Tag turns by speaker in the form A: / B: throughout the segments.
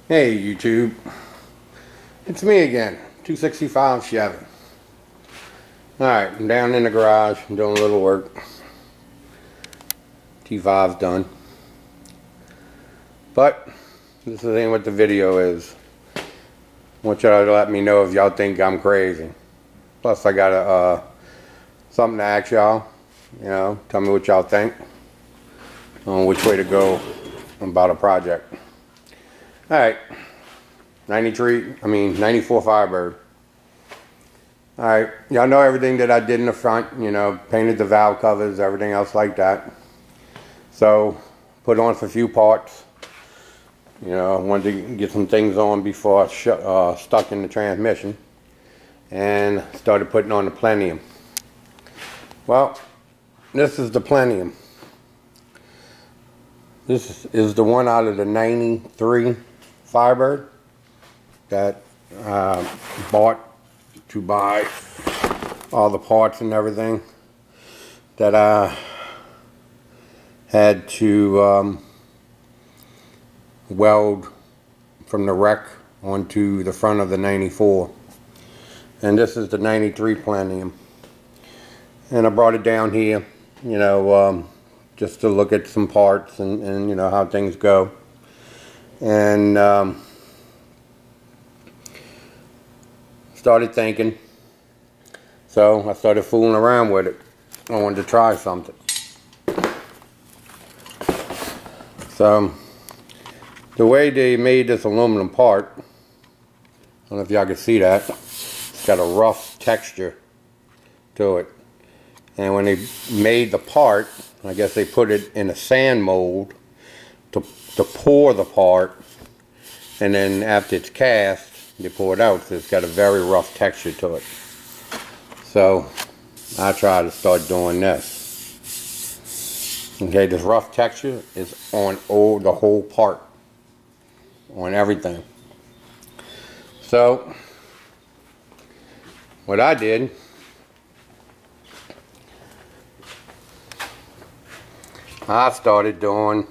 A: Hey YouTube, it's me again, 265 Chevy. Alright, I'm down in the garage, I'm doing a little work. T5's done. But, this ain't what the video is. I want y'all to let me know if y'all think I'm crazy. Plus I got something to ask y'all. You know, tell me what y'all think on which way to go about a project. Alright, 94 Firebird. Alright, y'all know everything that I did in the front, you know, painted the valve covers, everything else like that. So, put on a few parts. You know, I wanted to get some things on before I stuck in the transmission. And started putting on the Plenum. Well, this is the Plenum. This is the one out of the 93 Firebird that bought to buy all the parts and everything that I had to weld from the wreck onto the front of the 94. And this is the 93 Plenum. And I brought it down here, you know, just to look at some parts and you know how things go. And started thinking, so I started fooling around with it. I wanted to try something. So the way they made this aluminum part, I don't know if y'all can see that, it's got a rough texture to it. And when they made the part, I guess they put it in a sand mold to pour the part, and then after it's cast, they pour it out, so it's got a very rough texture to it. So I try to start doing this. Okay, this rough texture is on the whole part, on everything. So what I did, I started doing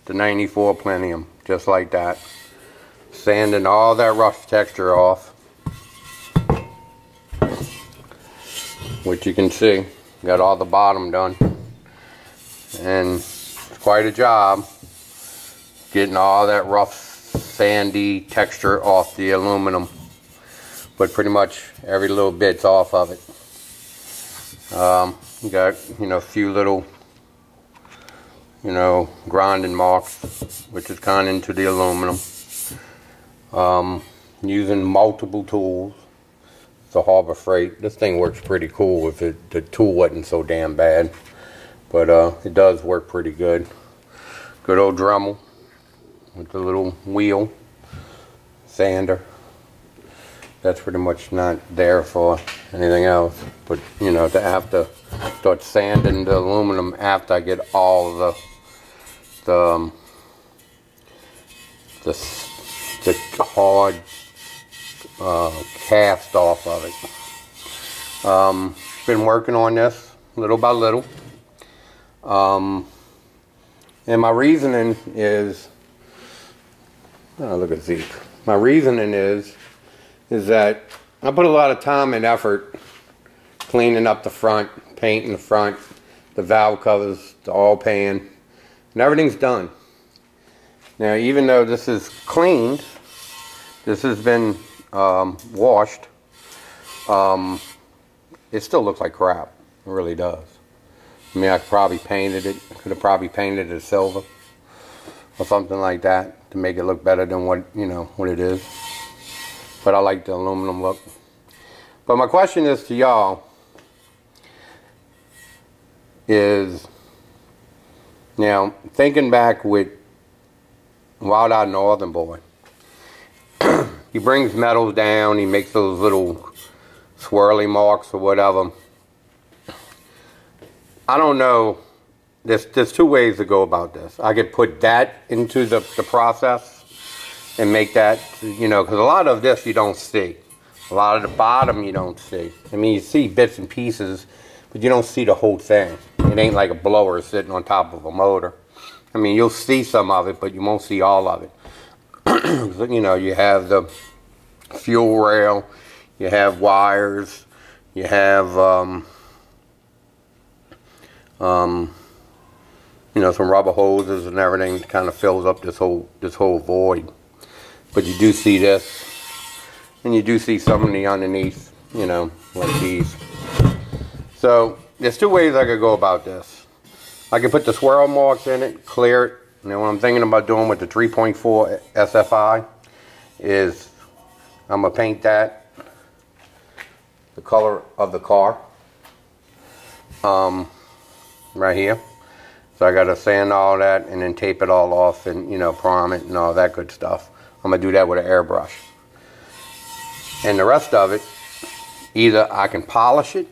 A: the 94 Plenum, just like that. Sanding all that rough texture off. Which you can see, got all the bottom done. And it's quite a job getting all that rough, sandy texture off the aluminum. But pretty much every little bit's off of it. You got, you know, a few little, you know, grinding marks, which is kind of into the aluminum. Using multiple tools. It's a Harbor Freight. This thing works pretty cool if the tool wasn't so damn bad. But it does work pretty good. Good old Dremel with the little wheel. Sander. That's pretty much not there for anything else. But, you know, to have to start sanding the aluminum after I get all the hard cast off of it. Been working on this little by little. And my reasoning is, oh, look at Zeke. My reasoning is that I put a lot of time and effort cleaning up the front, painting the front, the valve covers, the oil pan, and everything's done. Now, even though this is cleaned, this has been washed, it still looks like crap. It really does. I mean, I could probably painted it. Could have probably painted it silver or something like that to make it look better than what, you know, what it is. But I like the aluminum look. But my question is to y'all is, now, thinking back with Wild Out Northern Boy, he brings metals down, he makes those little swirly marks or whatever. I don't know, there's two ways to go about this. I could put that into the process and make that, you know, because a lot of this you don't see. A lot of the bottom you don't see. I mean, you see bits and pieces, but you don't see the whole thing. It ain't like a blower sitting on top of a motor. I mean, you'll see some of it, but you won't see all of it. You know, you have the fuel rail, you have wires, you have you know, some rubber hoses and everything kind of fills up this whole void. But you do see this, and you do see some of the underneath, you know, like these. So there's two ways I could go about this. I could put the swirl marks in it, clear it. And then what I'm thinking about doing with the 3.4 SFI is I'm gonna paint that the color of the car right here. So I gotta sand all that and then tape it all off and, you know, prime it and all that good stuff. I'm gonna do that with an airbrush. And the rest of it, either I can polish it,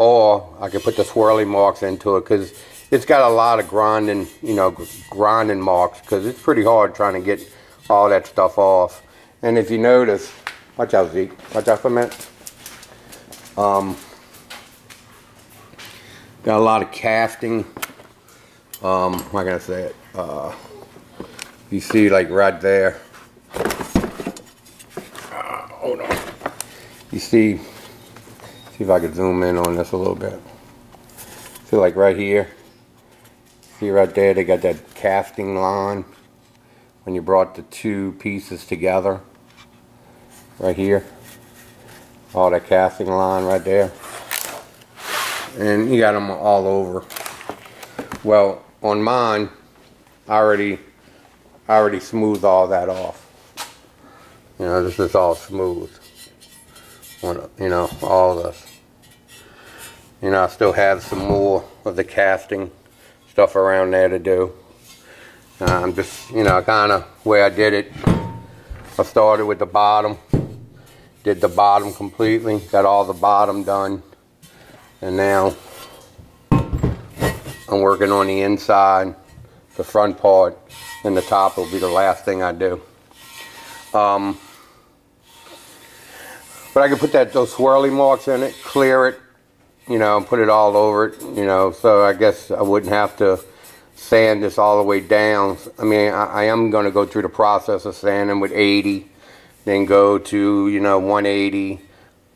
A: or I can put the swirly marks into it, because it's got a lot of grinding, you know, grinding marks, because it's pretty hard trying to get all that stuff off. And if you notice, watch out, Zeke, watch out for a minute. Got a lot of casting. How can I say it? You see, like right there. Hold on. You see if I could zoom in on this a little bit. See, like right here. See right there, they got that casting line when you brought the two pieces together. Right here. All that casting line right there. And you got them all over. Well, on mine, I already smoothed all that off. You know, this is all smooth. You know, all this. You know, I still have some more of the casting stuff around there to do. I'm just, you know, kind of where I did it. I started with the bottom, did the bottom completely, got all the bottom done, and now I'm working on the inside, the front part, and the top will be the last thing I do. But I can put those swirly marks in it, clear it, you know, put it all over it, you know, so I guess I wouldn't have to sand this all the way down. I mean, I am going to go through the process of sanding with 80, then go to, you know, 180,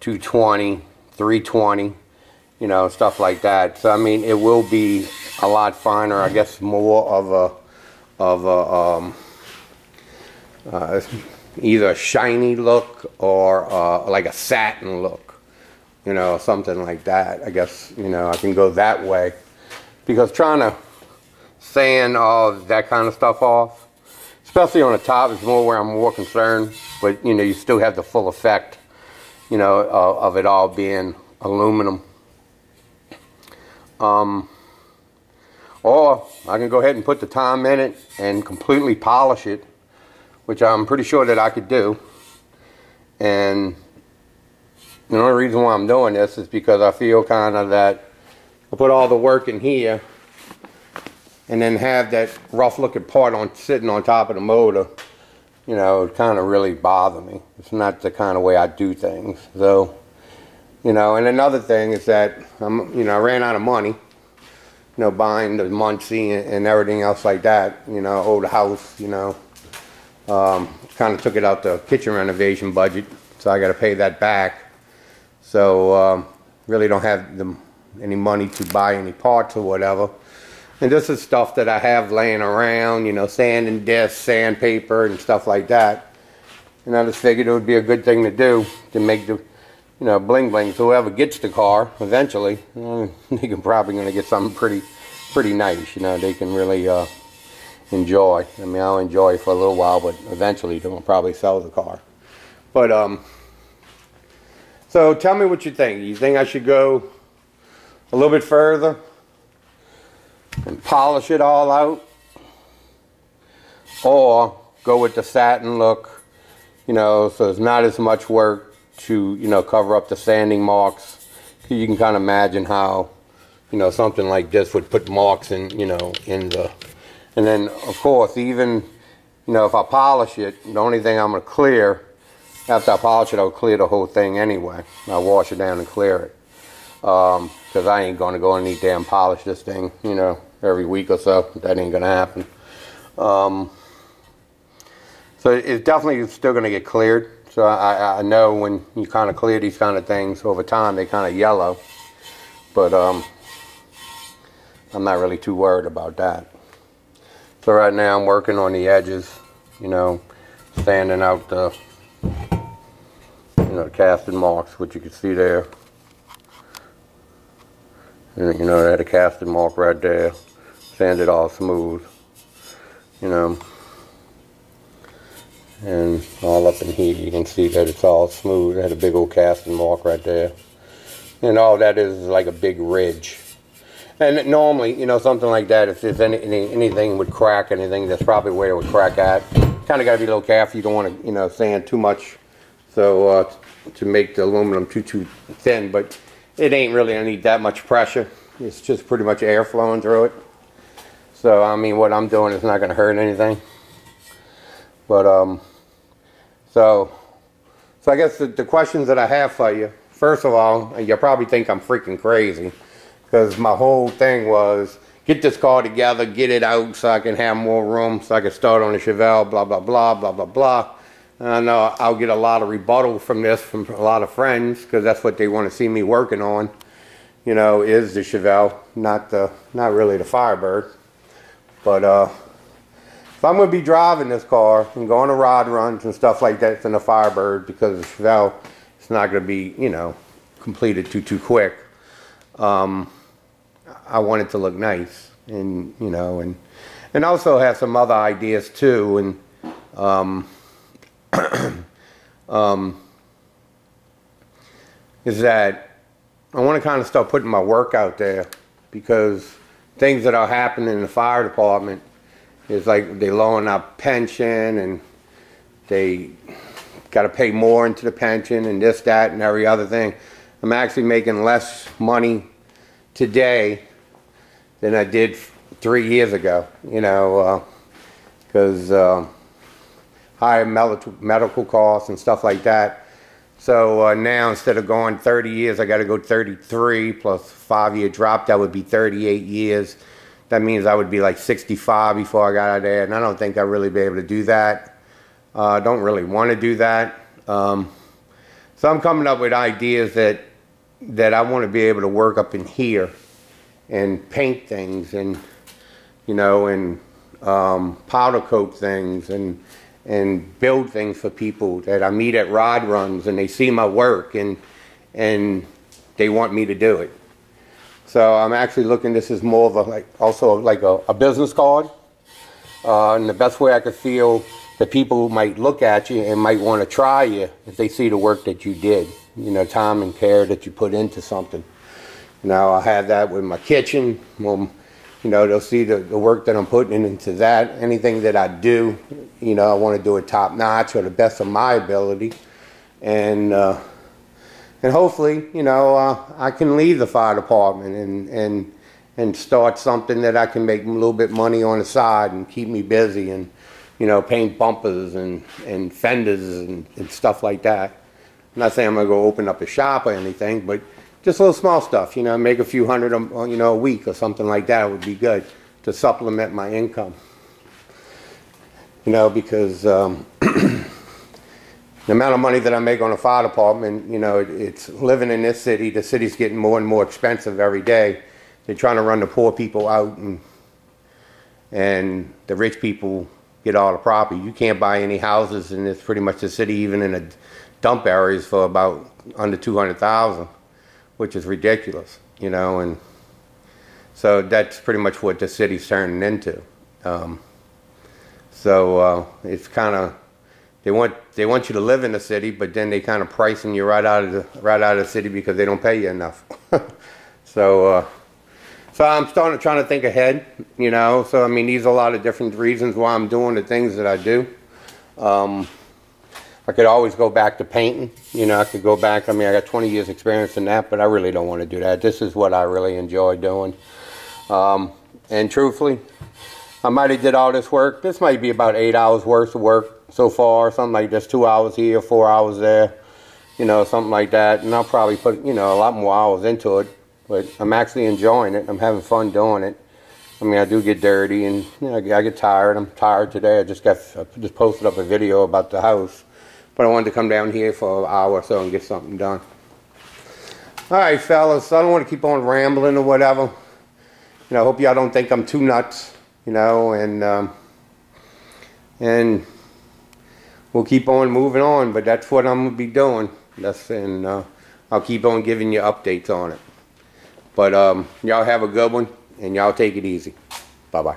A: 220, 320, you know, stuff like that. So, I mean, it will be a lot finer, I guess more of a either a shiny look or like a satin look, you know, something like that. I guess, you know, I can go that way, because trying to sand all that kind of stuff off, especially on the top, is more where I'm more concerned. But, you know, you still have the full effect, you know, of it all being aluminum. Or I can go ahead and put the time in it and completely polish it, which I'm pretty sure that I could do. And the only reason why I'm doing this is because I feel kind of that I put all the work in here and then have that rough looking part sitting on top of the motor, you know, it kind of really bother me. It's not the kind of way I do things. So, you know, and another thing is that I ran out of money, you know, buying the Muncie and everything else like that, you know, old house, you know. Kind of took it out the kitchen renovation budget, so I got to pay that back. So really don't have any money to buy any parts or whatever. And this is stuff that I have laying around, you know, sanding discs, sandpaper, and stuff like that. And I just figured it would be a good thing to do to make the, you know, bling bling. So whoever gets the car eventually, they can probably gonna get something pretty nice. You know, they can really enjoy. I mean, I'll enjoy it for a little while, but eventually they'll probably sell the car. But so tell me what you think. You think I should go a little bit further and polish it all out, or go with the satin look, you know, so it's not as much work to, you know, cover up the sanding marks? You can kind of imagine how, you know, something like this would put marks in, you know, in the, and then of course, even, you know, if I polish it, the only thing I'm going to clear after I polish it, I'll clear the whole thing anyway. I'll wash it down and clear it, because I ain't going to go any damn polish this thing, you know. every week or so. That ain't gonna happen. So it's definitely still gonna get cleared. So I know when you kind of clear these kind of things over time, they kind of yellow. But I'm not really too worried about that. So right now I'm working on the edges, you know, sanding out the, the casting marks, which you can see there. And, you know, I had a casting mark right there. Sand it all smooth, you know. And all up in here, you can see that it's all smooth. I had a big old casting mark right there. And all that is like a big ridge. And normally, you know, something like that, if there's anything would crack, anything, that's probably where it would crack at. Kind of got to be a little careful. You don't want to, you know, sand too much, so to make the aluminum too thin. But it ain't really gonna need that much pressure. It's just pretty much air flowing through it. So I mean, what I'm doing is not going to hurt anything. But so I guess the questions that I have for you. First of all, you probably think I'm freaking crazy, because my whole thing was get this car together, get it out so I can have more room, so I can start on the Chevelle, blah, blah, blah, blah, blah, blah. And I know I'll get a lot of rebuttal from this from a lot of friends, because that's what they want to see me working on, you know, is the Chevelle, not really the Firebird. But if I'm going to be driving this car and going to rod runs and stuff like that, it's in the Firebird, because the Chevelle, it's not going to be, you know, completed too quick. I want it to look nice, and you know, and also have some other ideas too, and is that I want to kind of start putting my work out there, because things that are happening in the fire department is like they lowering our pension, and they got to pay more into the pension, and this, that, and every other thing. I'm actually making less money today than I did 3 years ago, you know, because higher medical costs and stuff like that. So now, instead of going 30 years, I got to go 33 plus 5-year drop. That would be 38 years. That means I would be like 65 before I got out of there, and I don't think I'll really be able to do that. I don't really want to do that. So I'm coming up with ideas that I want to be able to work up in here and paint things, and you know, and powder coat things, and build things for people that I meet at rod runs, and they see my work, and they want me to do it. So I'm actually looking, this is more of a also like a business card, and the best way I could feel that people might look at you and might want to try you if they see the work that you did, you know, time and care that you put into something. Now I have that with my kitchen. Well, you know, they'll see the work that I'm putting into that. Anything that I do, you know, I want to do it top notch or the best of my ability, and hopefully, you know, I can leave the fire department and start something that I can make a little bit money on the side and keep me busy, and you know, paint bumpers and fenders and stuff like that. I'm not saying I'm going to go open up a shop or anything, but just a little small stuff, you know, make a few hundred, you know, a week or something like that would be good to supplement my income. You know, because the amount of money that I make on the fire department, you know, it's living in this city. The city's getting more and more expensive every day. They're trying to run the poor people out, and the rich people get all the property. You can't buy any houses in this pretty much the city, even in the dump areas, for about under $200,000, which is ridiculous, you know. And so that's pretty much what the city's turning into. It's kind of, they want you to live in the city, but then they kind of pricing you right out of the city because they don't pay you enough. So I'm trying to think ahead, you know. So I mean, these are a lot of different reasons why I'm doing the things that I do. I could always go back to painting, you know. I could go back. I mean, I got 20 years experience in that, but I really don't want to do that. This is what I really enjoy doing. And truthfully, I might have did all this work. This might be about 8 hours worth of work so far, something like this. 2 hours here, 4 hours there, you know, something like that. And I'll probably put, you know, a lot more hours into it. But I'm actually enjoying it. I'm having fun doing it. I mean, I do get dirty, and you know, I get tired. I'm tired today. I just posted up a video about the house, but I wanted to come down here for an hour or so and get something done. All right, fellas. I don't want to keep on rambling or whatever. You know, I hope y'all don't think I'm too nuts. You know, and we'll keep on moving on. But that's what I'm gonna be doing. I'll keep on giving you updates on it. But y'all have a good one, and y'all take it easy. Bye-bye.